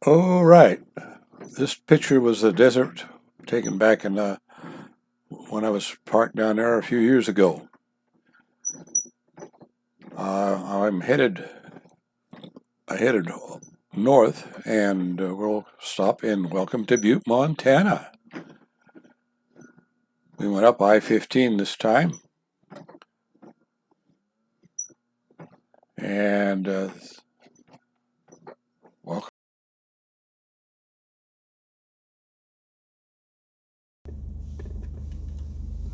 Oh, right. This picture was the desert taken back in when I was parked down there a few years ago. I'm headed north, and we'll stop in Welcome to Butte, Montana. We went up I-15 this time, and welcome.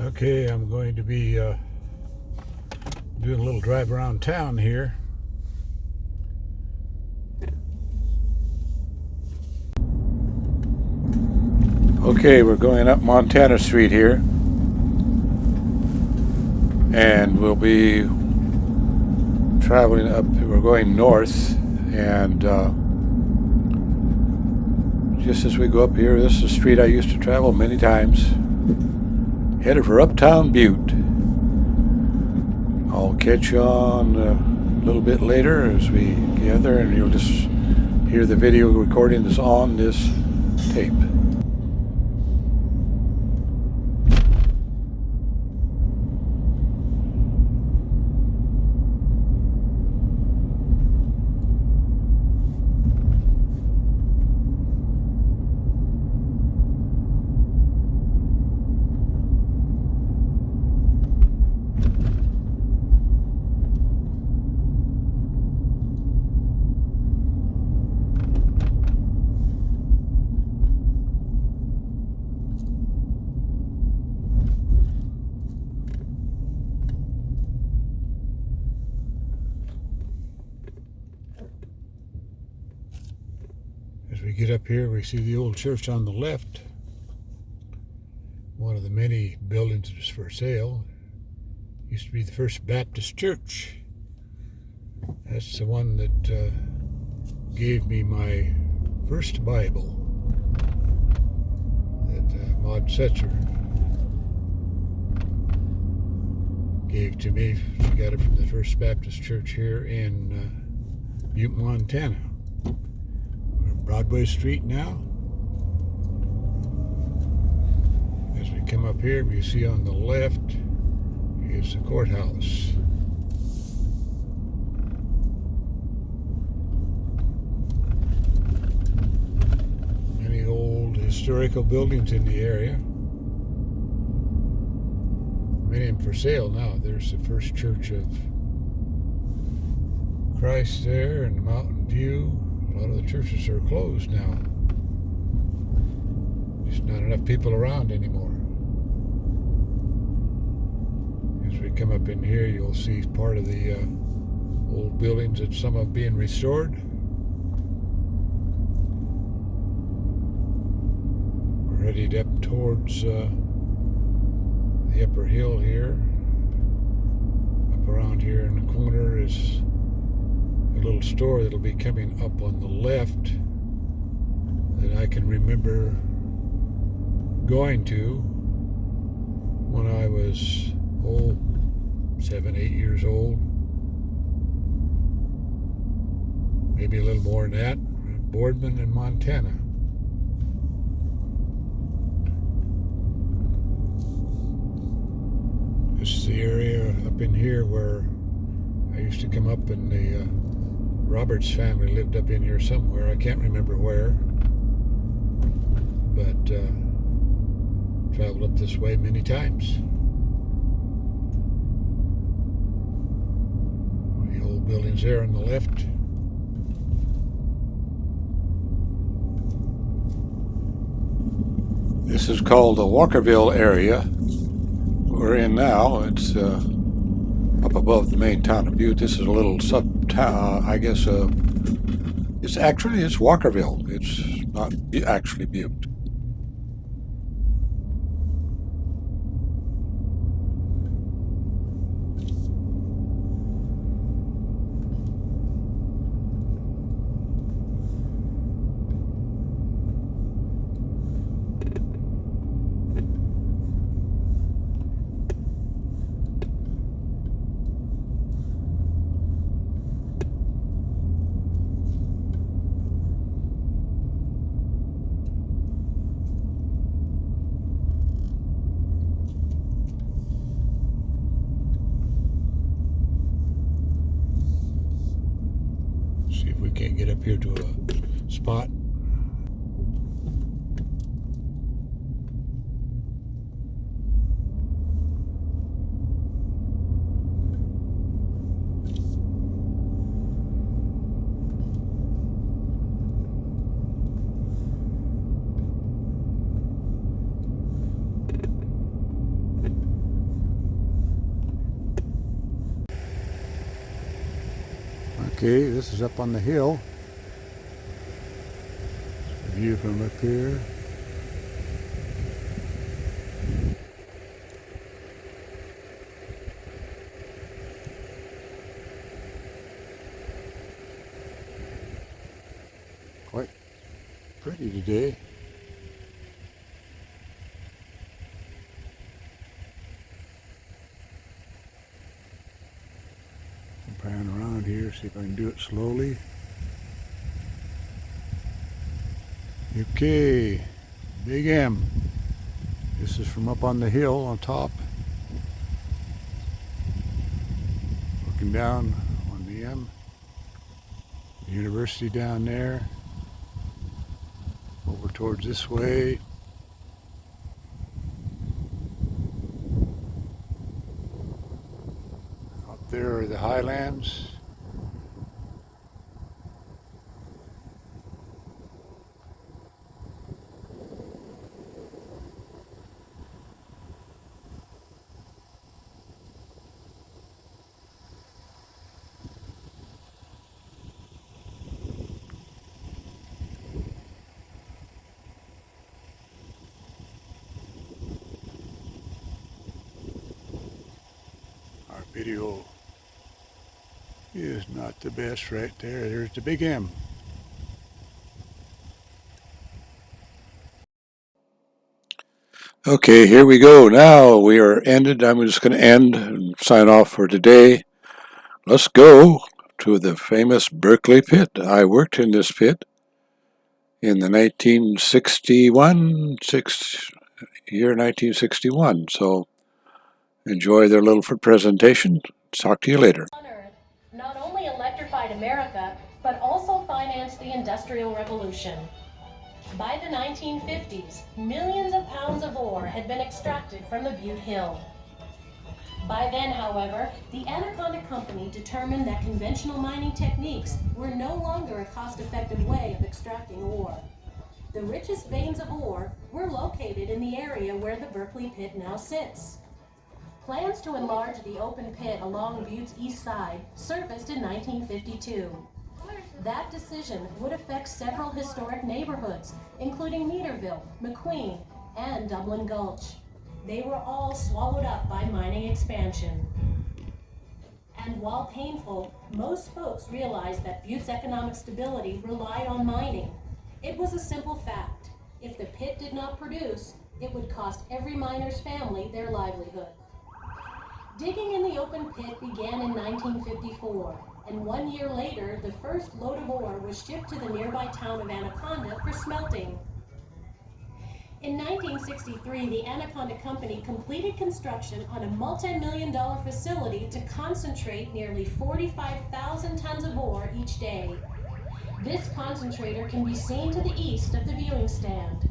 Okay, I'm going to be doing a little drive around town here. Okay, we're going up Montana Street here, and we'll be traveling up. We're going north, and just as we go up here, this is a street I used to travel many times. Headed for Uptown Butte. I'll catch you on a little bit later as we gather, and you'll just hear the video recording that's on this tape. As we get up here, we see the old church on the left. One of the many buildings that's for sale. Used to be the First Baptist Church. That's the one that gave me my first Bible that Maud Setzer gave to me. She got it from the First Baptist Church here in Butte, Montana. We're on Broadway Street now. As we come up here, we see on the left is the courthouse. Many old historical buildings in the area. Many of them for sale now. There's the First Church of Christ there in Mountain View. A lot of the churches are closed now. There's not enough people around anymore. As we come up in here, you'll see part of the old buildings that some are being restored. We're headed up towards the upper hill here. Up around here in the corner is a little store that'll be coming up on the left that I can remember going to when I was 7, 8 years old, maybe a little more than that. Boardman in Montana. This is the area up in here where I used to come up, and the Roberts family lived up in here somewhere. I can't remember where, but traveled up this way many times. The old buildings there on the left. This is called the Walkerville area we're in now. It's up above the main town of Butte. This is a little sub-town, I guess. It's Walkerville. It's not actually Butte. we can't get up here to a spot. Okay, this is up on the hill. View from up here. Quite pretty today. Pan around here, see if I can do it slowly. Okay, Big M. This is from up on the hill on top. Looking down on the M. The university down there. Over towards this way. Up there are the highlands. Our video is not the best right there. There's the Big M. Okay, here we go. Now we are ended. I'm just going to end and sign off for today. Let's go to the famous Berkeley Pit. I worked in this pit in the 1961. So enjoy their little presentation. Talk to you later. Not only electrified America, but also financed the Industrial Revolution. By the 1950s, millions of pounds of ore had been extracted from the Butte Hill. By then, however, the Anaconda Company determined that conventional mining techniques were no longer a cost-effective way of extracting ore. The richest veins of ore were located in the area where the Berkeley Pit now sits. Plans to enlarge the open pit along Butte's east side surfaced in 1952. That decision would affect several historic neighborhoods, including Meaderville, McQueen, and Dublin Gulch. They were all swallowed up by mining expansion. And while painful, most folks realized that Butte's economic stability relied on mining. It was a simple fact. If the pit did not produce, it would cost every miner's family their livelihood. Digging in the open pit began in 1954, and 1 year later, the first load of ore was shipped to the nearby town of Anaconda for smelting. In 1963, the Anaconda Company completed construction on a multi-million-dollar facility to concentrate nearly 45,000 tons of ore each day. This concentrator can be seen to the east of the viewing stand.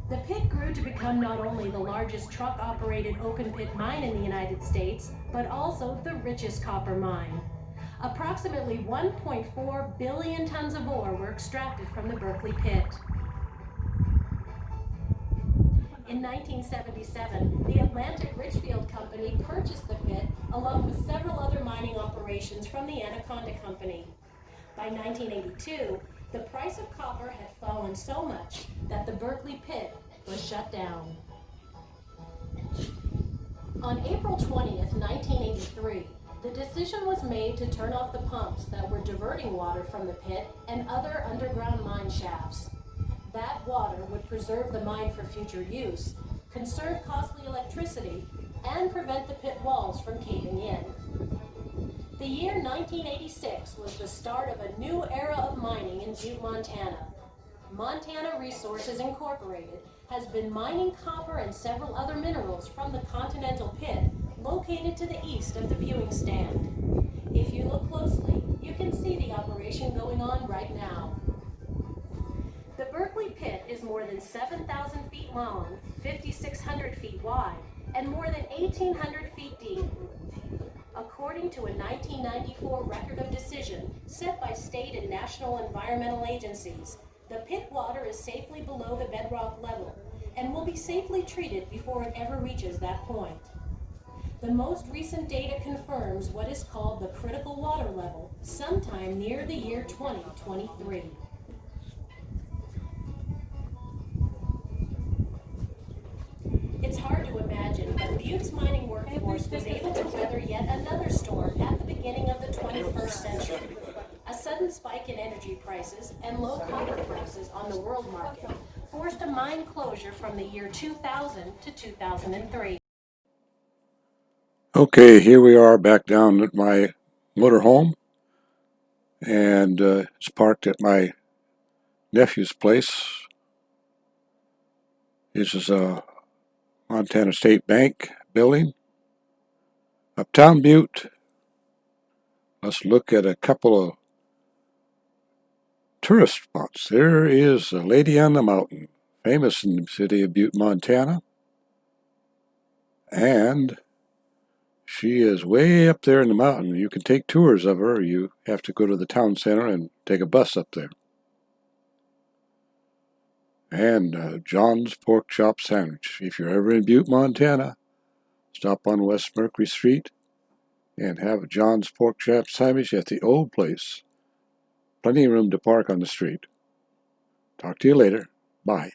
The pit grew to become not only the largest truck-operated open-pit mine in the United States, but also the richest copper mine. Approximately 1.4 billion tons of ore were extracted from the Berkeley Pit. In 1977, the Atlantic Richfield Company purchased the pit along with several other mining operations from the Anaconda Company. By 1982, the price of copper had fallen so much that the Berkeley Pit was shut down. On April 20th, 1983, the decision was made to turn off the pumps that were diverting water from the pit and other underground mine shafts. That water would preserve the mine for future use, conserve costly electricity, and prevent the pit walls from caving in. The year 1986 was the start of a new era of mining in Butte, Montana. Montana Resources Incorporated has been mining copper and several other minerals from the Continental Pit located to the east of the viewing stand. If you look closely, you can see the operation exploration going on right now. The Berkeley Pit is more than 7,000 feet long, 5,600 feet wide, and more than 1,800 feet deep. According to a 1994 record of decision set by state and national environmental agencies, the pit water is safely below the bedrock level and will be safely treated before it ever reaches that point. The most recent data confirms what is called the critical water level sometime near the year 2023. It's hard to imagine, but Butte's mining workforce was able to weather yet another storm at the beginning of the 21st century. A sudden spike in energy prices and low copper prices on the world market forced a mine closure from the year 2000 to 2003. Okay, here we are back down at my motorhome, and it's parked at my nephew's place. This is a Montana State Bank building. Uptown Butte. Let's look at a couple of tourist spots. There is a Lady on the Mountain, famous in the city of Butte, Montana. And she is way up there in the mountain. You can take tours of her. You have to go to the town center and take a bus up there. And John's Pork Chop Sandwich. If you're ever in Butte, Montana, stop on West Mercury Street and have a John's Pork Chop Sandwich at the old place. Plenty of room to park on the street. Talk to you later. Bye.